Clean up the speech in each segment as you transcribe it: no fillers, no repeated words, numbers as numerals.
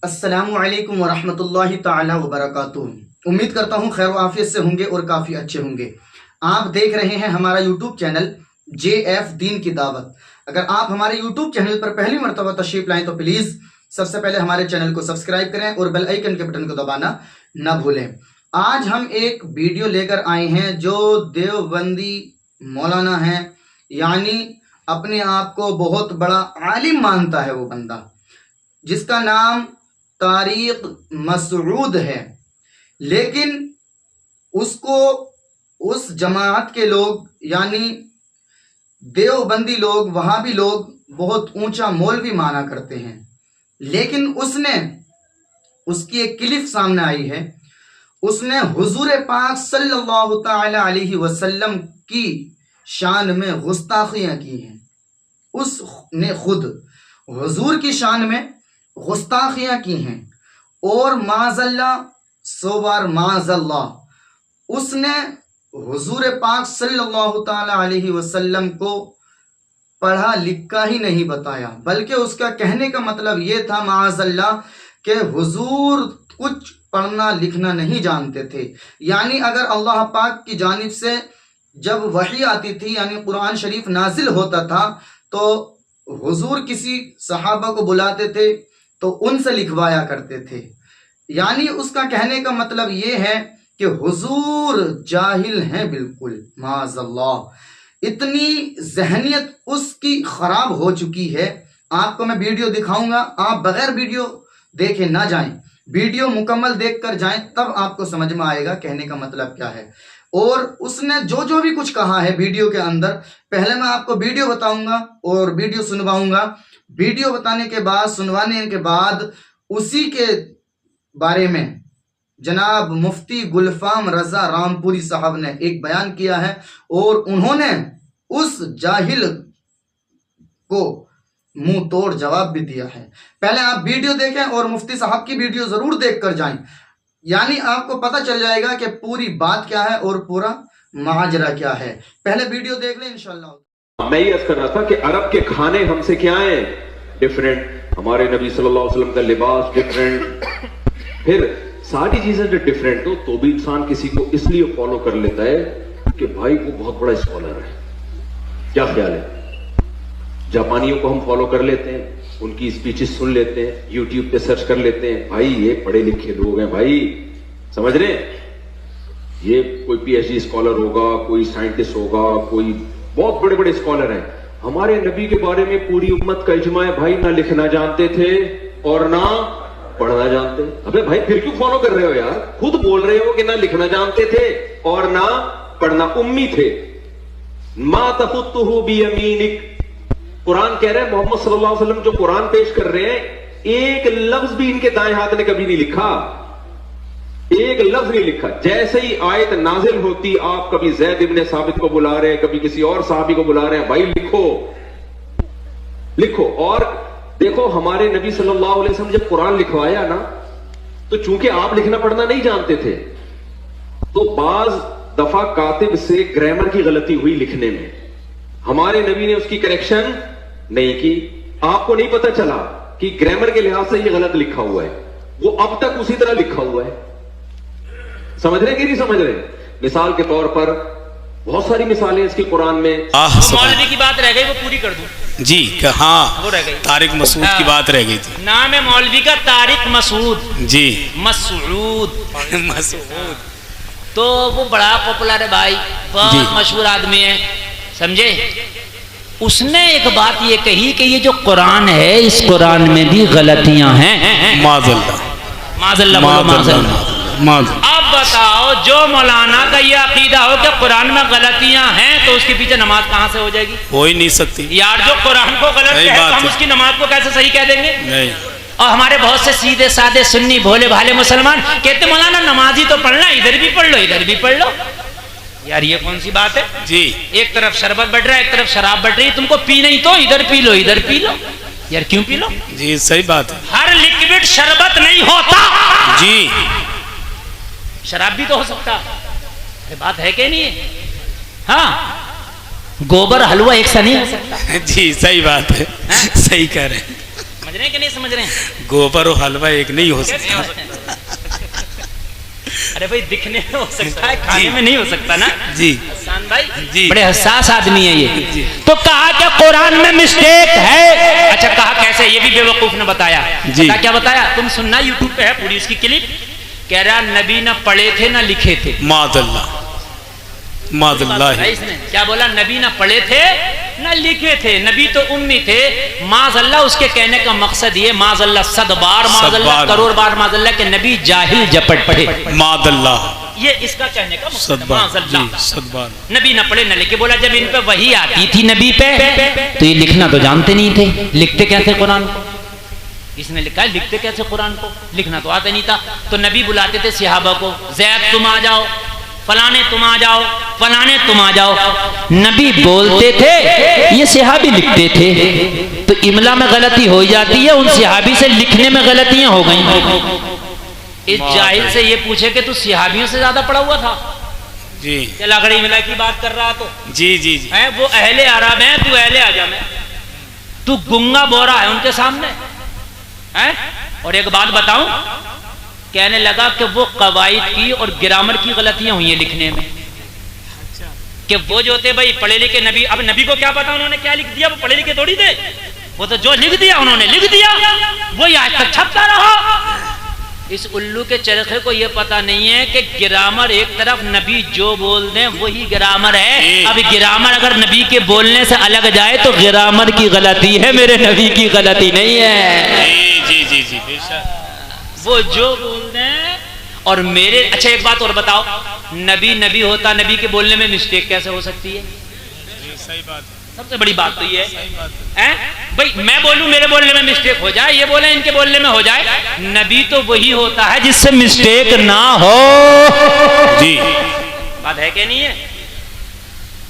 अस्सलामु अलैकुम वरहमतुल्लाहि ताला वबरकातुहू। उम्मीद करता हूँ खैर आफियत से होंगे और काफ़ी अच्छे होंगे। आप देख रहे हैं हमारा यूट्यूब चैनल JF दीन की दावत। अगर आप हमारे यूट्यूब चैनल पर पहली मरतबा तशरीफ लाएं तो प्लीज़ सबसे पहले हमारे चैनल को सब्सक्राइब करें और बेल आइकन के बटन को दबाना न भूलें। आज हम एक वीडियो लेकर आए हैं जो देवबंदी मौलाना है, यानी अपने आप को बहुत बड़ा आलिम मानता है वो बंदा, जिसका नाम तारिक मसऊद है। लेकिन उसको उस जमात के लोग यानी देवबंदी लोग, वहाबी लोग बहुत ऊंचा मौलवी माना करते हैं। लेकिन उसकी एक क्लिप सामने आई है, उसने हुजूर पाक सल्लल्लाहु तआला अलैहि वसल्लम की शान में गुस्ताखियां की हैं। उसने खुद हुजूर की शान में गुस्ताखियां की हैं और माज़ल्ला सोबार माज़ल्ला उसने हुजूर पाक सल्लल्लाहु तआला अलैहि वसल्लम को पढ़ा लिखा ही नहीं बताया, बल्कि उसका कहने का मतलब ये था माज़ल्ला कि हुजूर कुछ पढ़ना लिखना नहीं जानते थे। यानी अगर अल्लाह पाक की जानिब से जब वही आती थी यानी कुरान शरीफ नाजिल होता था तो हुजूर किसी सहाबा को बुलाते थे तो उनसे लिखवाया करते थे। यानी उसका कहने का मतलब ये है कि हुजूर जाहिल हैं बिल्कुल, माज़ल्लाह। इतनी जहनियत उसकी खराब हो चुकी है। आपको मैं वीडियो दिखाऊंगा, आप बगैर वीडियो देखे ना जाएं, वीडियो मुकम्मल देखकर जाएं, तब आपको समझ में आएगा कहने का मतलब क्या है। और उसने जो भी कुछ कहा है वीडियो के अंदर, पहले मैं आपको वीडियो बताऊंगा और वीडियो सुनवाऊंगा। वीडियो बताने के बाद, सुनवाने के बाद, उसी के बारे में जनाब मुफ्ती गुलफाम रजा रामपुरी साहब ने एक बयान किया है और उन्होंने उस जाहिल को मुंह तोड़ जवाब भी दिया है। पहले आप वीडियो देखें और मुफ्ती साहब की वीडियो जरूर देखकर जाएं, यानी आपको पता चल जाएगा कि पूरी बात क्या है और पूरा माजरा क्या है। पहले वीडियो देख लें इंशाल्लाह। मैं ये अर्ज कर रहा था कि अरब के खाने हमसे क्या है डिफरेंट, हमारे नबी सल्लल्लाहु अलैहि वसल्लम का लिबास डिफरेंट, फिर सारी चीजें जो डिफरेंट हो तो भी इंसान किसी को इसलिए फॉलो कर लेता है कि भाई वो बहुत बड़ा स्कॉलर है। क्या ख्याल है? जापानियों को हम फॉलो कर लेते हैं, उनकी स्पीचेस सुन लेते हैं, यूट्यूब पे सर्च कर लेते हैं, भाई ये पढ़े लिखे लोग हैं, भाई समझ रहे हैं, ये कोई PhD स्कॉलर होगा, कोई साइंटिस्ट होगा, कोई बहुत बड़े बड़े स्कॉलर हैं। हमारे नबी के बारे में पूरी उम्मत का इजमा है भाई, ना लिखना जानते थे और ना पढ़ना जानते। अबे भाई फिर क्यों फॉलो कर रहे हो यार? खुद बोल रहे हो कि ना लिखना जानते थे और ना पढ़ना, उम्मी थे। मा तखुत्तुहु बियमीनिक, कुरान कह रहे हैं मोहम्मद सल्लल्लाहु अलैहि वसल्लम जो कुरान पेश कर रहे हैं, एक लफ्ज भी इनके दाएं हाथ ने कभी नहीं लिखा, एक लफ्ज नहीं लिखा। जैसे ही आयत नाजिल होती, आप कभी ज़ैद इब्ने साबित को बुला रहे हैं, कभी किसी और साहबी को बुला रहे हैं, भाई लिखो लिखो। और देखो हमारे नबी सल्लल्लाहु अलैहि वसल्लम जब कुरान लिखवाया ना, तो चूंकि आप लिखना पढ़ना नहीं जानते थे, तो बाज दफा कातिब से ग्रामर की गलती हुई लिखने में, हमारे नबी ने उसकी करेक्शन नहीं की। आपको नहीं पता चला कि ग्रामर के लिहाज से ये गलत लिखा हुआ है, वो अब तक उसी तरह लिखा हुआ है। समझ रहे कि नहीं समझ रहे? मिसाल के तौर पर बहुत सारी मिसालें इसकी कुरान में। मौलवी की बात रह गई, वो पूरी कर दूं जी। हाँ, वो रह गई, तारिक मसूद की बात रह गई थी। नाम है मौलवी का तारिक मसूद जी, मसूद मसूद। तो वो बड़ा पॉपुलर है भाई, बहुत मशहूर आदमी है, समझे। उसने एक बात ये कही कि ये जो कुरान है, इस कुरान में भी गलतियां हैं। माज़ल्ला माज़ल्ला माज़ल्ला। अब बताओ, जो मौलाना का ये अकीदा हो कि कुरान में गलतियां हैं, तो उसके पीछे नमाज कहां से हो जाएगी? हो ही नहीं सकती यार। जो कुरान को गलत कहे तो हम उसकी नमाज को कैसे सही कह देंगे? नहीं। और हमारे बहुत से सीधे साधे सुन्नी भोले भाले मुसलमान कहते मौलाना नमाज ही तो पढ़ना, इधर भी पढ़ लो इधर भी पढ़ लो। यार ये कौन सी बात है जी? एक तरफ शरबत बढ़ रहा है, एक तरफ शराब बढ़ रही है, तुमको पी नहीं तो इधर पी लो इधर पी लो। यार क्यों पी लो जी? सही बात है। हर लिक्विड शरबत नहीं होता जी, शराब भी तो हो सकता। अरे बात है कि नहीं है? हाँ, गोबर हलवा एक सा नहीं हो सकता जी। सही बात है, सही कह रहे हैं। समझ रहे हैं कि नहीं समझ रहे हैं? गोबर और हलवा एक नहीं हो सकता। अरे भाई दिखने में हो सकता है, खाने में नहीं हो सकता ना जी। हसन भाई जी। बड़े हसास आदमी है ये। तो कहा कि कुरान में मिस्टेक है। अच्छा कहा कैसे? ये भी बेवकूफ ने बताया। जी। क्या बताया? तुम सुनना, यूट्यूब पे है पूरी इसकी क्लिप। कह रहा नबी ना पढ़े थे ना लिखे थे। मादल्ला मादल्ला। इसने क्या बोला? नबी ना पढ़े थे ना लिखे थे, नबी तो उम्मी थे। माज़अल्लाह उसके कहने का मकसद ये, माज़अल्लाह सद बार माज़अल्लाह करोड़ बार माज़अल्लाह के नबी जाहिल जपट पढ़े। मादल्ला ये इसका कहने का मकसद है, माज़अल्लाह। नबी ना पढ़े ना लिखे। बोला जब इन पे वही आती थी नबी पे तो ये लिखना तो जानते नहीं थे, लिखते कैसे कुरान को? इसने लिखा है लिखते कैसे कुरान को, लिखना तो आता नहीं था। तो नबी बुलाते थे सहाबा को, ज़ैद तुम आ जाओ, फलाने तुम आ जाओ, फलाने तुम आ जाओ। नबी बोलते थे, ये सहाबी लिखते थे। तो इमला में गलती हो जाती है, उन सहाबी से लिखने में गलतियां हो गई। इस जाहिल से ये पूछे कि तू सहाबियों से ज्यादा पढ़ा हुआ था जी। चला खड़ी इमला की बात कर रहा तो जी जी जी। है वो अहले अरब है, तू अहले आजम है, तू गुंगा बोरा है उनके सामने है। और एक बात बताऊं, कहने लगा कि वो कवायद की और ग्रामर की गलतियां हुई हैं लिखने में। कि वो जो थे भाई पढ़े लिखे नबी, अब नबी को क्या पता उन्होंने क्या लिख दिया, वो पढ़े लिखे थोड़ी थे। वो तो जो लिख दिया उन्होंने लिख दिया, वो आज तक छपता रहा। इस उल्लू के चरखे को ये पता नहीं है कि ग्रामर एक तरफ, नबी जो बोल दें वही ग्रामर है। अब ग्रामर अगर नबी के बोलने से अलग जाए तो ग्रामर की गलती है, मेरे नबी की गलती नहीं है। जी जी जी जी। वो जो बोल दें और मेरे। अच्छा एक बात और बताओ, नबी नबी होता, नबी के बोलने में मिस्टेक कैसे हो सकती है? सही बात, सबसे बड़ी बात तो ये है भाई, मैं बोलूं मेरे बोलने में मिस्टेक हो जाए, ये बोले इनके बोलने में हो जाए। नबी तो वही होता है जिससे मिस्टेक ना हो। जी बात है कि नहीं है?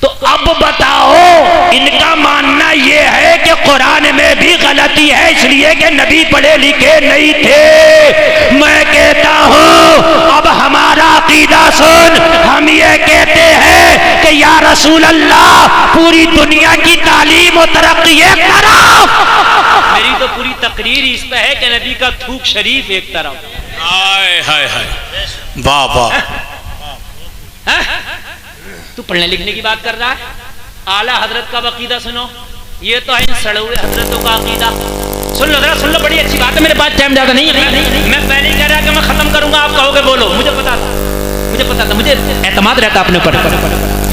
तो अब बताओ, इनका मानना यह है कि कुरान में भी गलती है इसलिए कि नबी पढ़े लिखे नहीं थे। मैं कहता हूं अब हमारा अकीदा सुन, हम ये कहते हैं कि या रसूल अल्लाह पूरी दुनिया की तालीम और तरक्की एक तरफ, मेरी तो पूरी तकरीर इस पे है कि नबी का थूक शरीफ एक तरफ। हाय हाय हाय, वाह वाह। तू पढ़ने लिखने की बात कर रहा है, आला हजरत का अकीदा सुनो। ये तो है इन सड़े हुए हजरतों का अकीदा। सुन लो जरा, सुन लो, बड़ी अच्छी बात है। मेरे पास टाइम ज्यादा नहीं है, मैं पहले ही कह रहा कि मैं खत्म करूंगा, आप कहोगे बोलो। मुझे पता था, मुझे एतमाद रहता अपने ऊपर।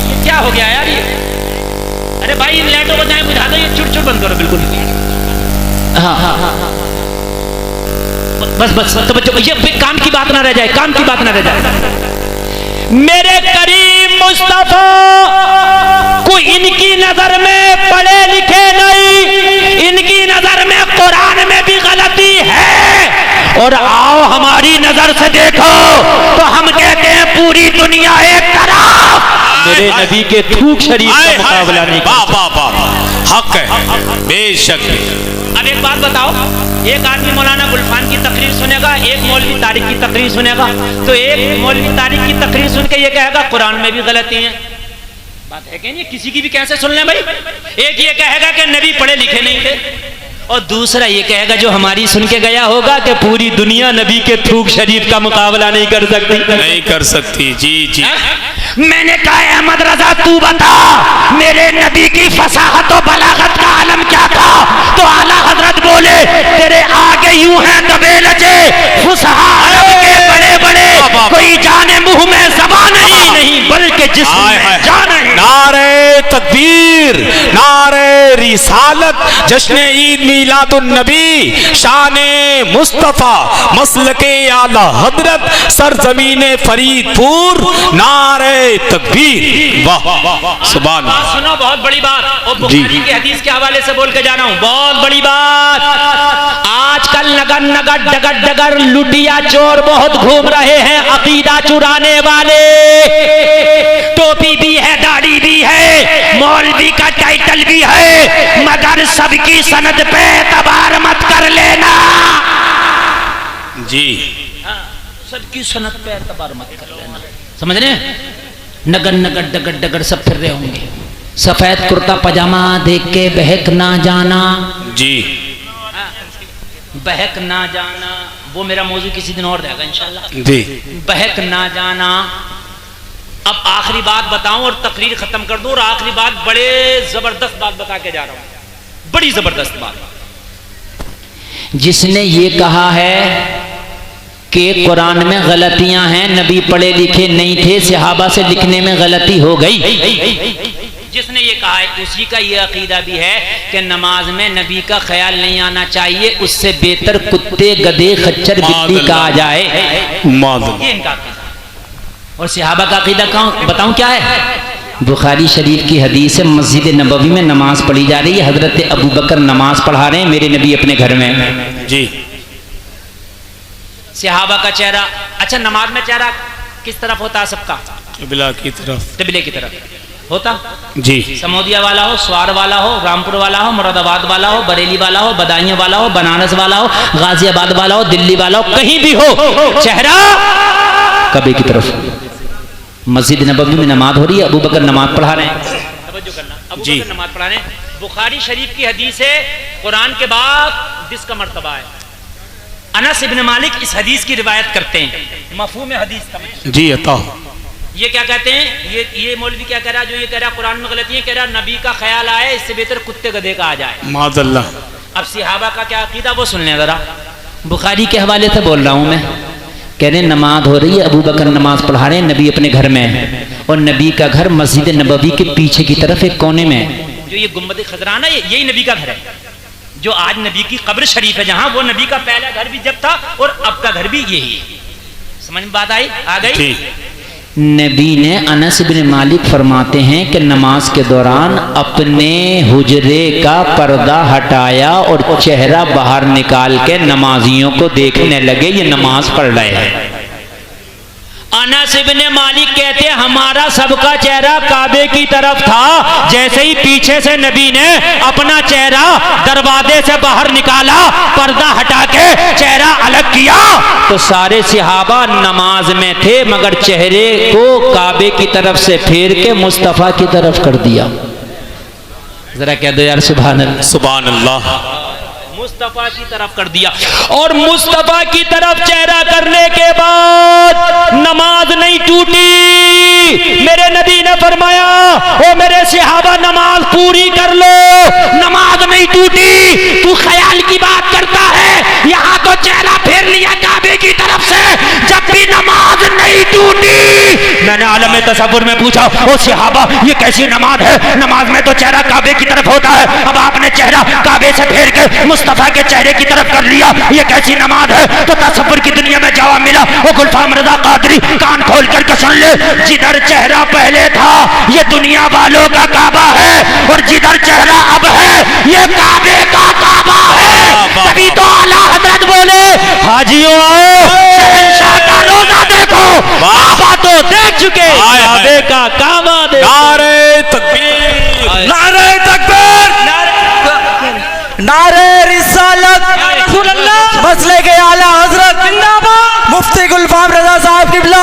ये क्या हो गया यार ये? अरे भाई इन लाइटों को जाए बुझा दो, ये चुट चुट बंद करो बिल्कुल। हाँ बस तो बच्चों, ये काम की बात ना रह जाए, काम की बात ना रह जाए। मेरे करीम मुस्तफा को इनकी नजर में पढ़े लिखे नहीं, इनकी नजर में कुरान में भी गलती है। और आओ हमारी नजर से देखो तो हम कहते हैं पूरी दुनिया एक तरफ, मेरे नबी के थूक शरीफ का मुकाबला नहीं। हक है बेशक। अब एक बात बताओ, एक आदमी मौलाना गुलफान की तकरीर सुनेगा, एक मौलवी तारिक की तकरीर सुनेगा, तो एक मौलवी तारिक की तकरीर सुन के ये कहेगा कुरान में भी गलती है। बात है कि नहीं? किसी की भी कैसे सुन लें भाई। एक ये कहेगा कि नबी पढ़े लिखे नहीं थे, और दूसरा ये कहेगा जो हमारी सुन के गया होगा कि पूरी दुनिया नबी के थूक शरीफ का मुकाबला नहीं कर सकती। नहीं कर सकती। जी जी। मैंने कहा अहमद रजा तू बता मेरे नबी की फसाहत और बलागत का आलम क्या था? तो आला हजरत बोले तेरे आगे यूं हैं दबे लजे फुसहा अरब के बड़े बड़े, कोई जाने मुंह में ज़बान नहीं बल्कि जिस्म में जान है। नारे तकबीर, नारे रिसालत, जश्न ईद मीलादुन नबी, शाने मुस्तफा, मसलके आला हजरत, सरजमीने फरीदपुर, नारे तकबीर। वाह सुभान अल्लाह। सुनो बहुत बड़ी बात, और बुखारी की हदीस के हवाले से बोल के जा रहा हूं, बहुत बड़ी बात। आजकल नगर नगर डगर डगर लुटिया चोर बहुत घूम रहे हैं, अकीदा चुराने वाले। टोपी भी है, दाढ़ी भी है, मौलवी का टाइटल भी है, मगर सबकी सनद पे एतबार मत कर लेना। जी सबकी सनद पे एतबार मत कर लेना, समझ रहे हैं? नगर नगर डगर डगर सब फिर रहे होंगे, सफेद कुर्ता पजामा देख के बहक ना जाना। जी बहक ना जाना, वो मेरा मौजू किसी दिन और रहेगा इंशाल्लाह जी। बहक ना जाना। अब आखिरी बात बताऊं और तकरीर खत्म कर दूं, और आखिरी बात बड़े जबरदस्त बात बता के जा रहा हूं, बड़ी जबरदस्त बात। जिसने ये कहा है कि कुरान में गलतियां हैं, नबी पढ़े लिखे नहीं थे, सहाबा से लिखने में गलती हो गई, जिसने ये कहा है उसी का ये अकीदा भी है कि नमाज में नबी का ख्याल नहीं आना चाहिए, उससे बेहतर कुत्ते गधे खच्चर बिल्ली का आ जाए, ये इनका अकीदा। और सहाबा का अकीदा बताऊं क्या है? बुखारी शरीफ की हदीस है, मस्जिद नबवी में नमाज पढ़ी जा रही है, हजरत अबू बकर नमाज पढ़ा रहे हैं, मेरे नबी अपने घर में जी। सहाबा का चेहरा, अच्छा नमाज में चेहरा किस तरफ होता है सबका? किबला की तरफ, किबले की तरफ होता जी। समोदिया वाला हो, स्वार वाला हो, रामपुर वाला हो, मुरादाबाद वाला हो, बरेली वाला हो, बदायूं वाला हो, बनारस वाला हो, गाजियाबाद वाला हो, दिल्ली वाला हो, कहीं भी हो, चेहरा कबे की तरफ। मस्जिद नबवी में नमाज हो रही है, अबू बकर नमाज पढ़ा रहे हैं, तवज्जो करना, अबू बकर नमाज पढ़ा रहे हैं। बुखारी शरीफ की हदीस है, कुरान के बाद जिसका मर्तबा है। अनस इब्न मालिक इस हदीस की रिवायत करते हैं, मफहूम हदीस का जी अता। ये क्या कहते हैं, ये मौलवी क्या कह रहा है, जो ये कह रहा है कुरान में गलती है, कह रहा नबी का ख्याल आए, इससे बेहतर कुत्ते गधे का आ जाए, माज़अल्लाह। अब सहाबा का क्या अकीदा वो सुन लें जरा। बुखारी के हवाले से बोल रहा हूं मैं, कह रहे नमाज हो रही है, अबू बकर नमाज पढ़ा रहे हैं, नबी अपने घर में है, और नबी का घर मस्जिद नबवी के पीछे की तरफ एक कोने में है, जो ये गुम्बद खजराना यही नबी का घर है, जो आज नबी की कब्र शरीफ है, जहां वो नबी का पहला घर भी जब था और अब का घर भी यही। समझ में बात आई, आ गई? नबी ने, अनस बिन मालिक फरमाते हैं कि नमाज के दौरान अपने हुजरे का पर्दा हटाया और चेहरा बाहर निकाल के नमाजियों को देखने लगे, ये नमाज पढ़ रहे हैं। अनस इब्न मालिक कहते हैं हमारा सबका चेहरा काबे की तरफ था, जैसे ही पीछे से नबी ने अपना चेहरा दरवाजे से बाहर निकाला, पर्दा हटा के चेहरा अलग किया, तो सारे सहाबा नमाज में थे, मगर चेहरे को काबे की तरफ से फेर के मुस्तफा की तरफ कर दिया। जरा कह दो यार सुभान अल्लाह, सुभान अल्लाह। मुस्तफा की तरफ कर दिया, और मुस्तफा की तरफ चेहरा करने के बाद नमाज नहीं टूटी। मेरे नबी ने फरमाया ओ मेरे सहाबा नमाज पूरी कर लो, नमाज नहीं टूटी। तू ख्याल की बात करता है, यहाँ तो चेहरा फेर लिया काबे की तरफ से, जब भी नमाज नहीं टूटी। मैंने आलम तसव्वुर में पूछा ओ सहाबा ये कैसी नमाज है, नमाज में तो चेहरा काबे की तरफ होता है, अब आपने चेहरा काबे से फेर के मुस्तफा के चेहरे की तरफ कर लिया, ये कैसी नमाज है? तो तसव्वुर की दुनिया में जवाब मिला, वो गुलफाम रज़ा कादरी कान खोल कर सुन ले, जिधर चेहरा पहले था ये दुनिया वालों का काबा है, और जिधर चेहरा अब है ये काबे का काबा है। तभी तो आला हजरत बोले हाजियों आओ शहंशाह का रोजा देखो, काबा तो देख चुके, काबे का काबा देखो। नारे तकबीर, नारे तकबीर, नारे रिसालत, मसले के आला हजरत जिंदाबाद, मुफ्ती गुलफाम रज़ा साहब किबला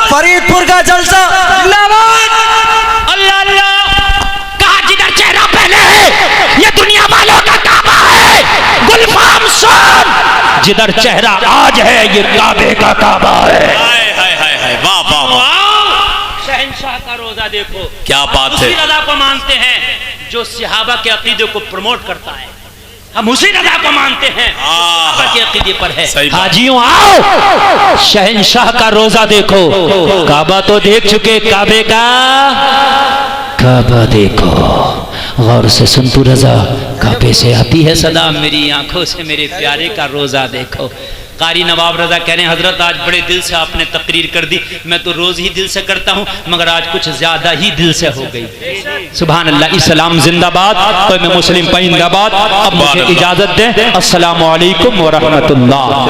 फरीदपुर का जलसा जिंदाबाद। अल्लाह अल्लाह, कहा जिधर चेहरा पहले है ये दुनिया वालों का काबा है। गुलफाम सुन, जिधर चेहरा आज है ये काबे का काबा है। वाह वाह वाह, शहंशाह का रोजा देखो, क्या बात है। उसी रज़ा को मानते हैं जो सहाबा के अकीदे को प्रमोट करता है, हम उसी रज़ा को मानते हैं सहाबा के अकीदे पर है। हाजियों आओ शहंशाह का रोजा देखो, काबा तो देख चुके, काबे का काबा देखो। गौर से सुन तू रज़ा, काबे से आती है सदा मेरी आंखों से मेरे प्यारे का रोजा देखो। कारी नवाब रजा कह रहे हैं हजरत आज बड़े दिल से आपने तकरीर कर दी, मैं तो रोज ही दिल से करता हूँ मगर आज कुछ ज्यादा ही दिल से हो गई। सुभान अल्लाह, इस्लाम जिंदाबाद, तो मैं मुस्लिम पाइंदाबाद। अब मुझे इजाजत दें, अस्सलामु अलैकुम व रहमतुल्लाह।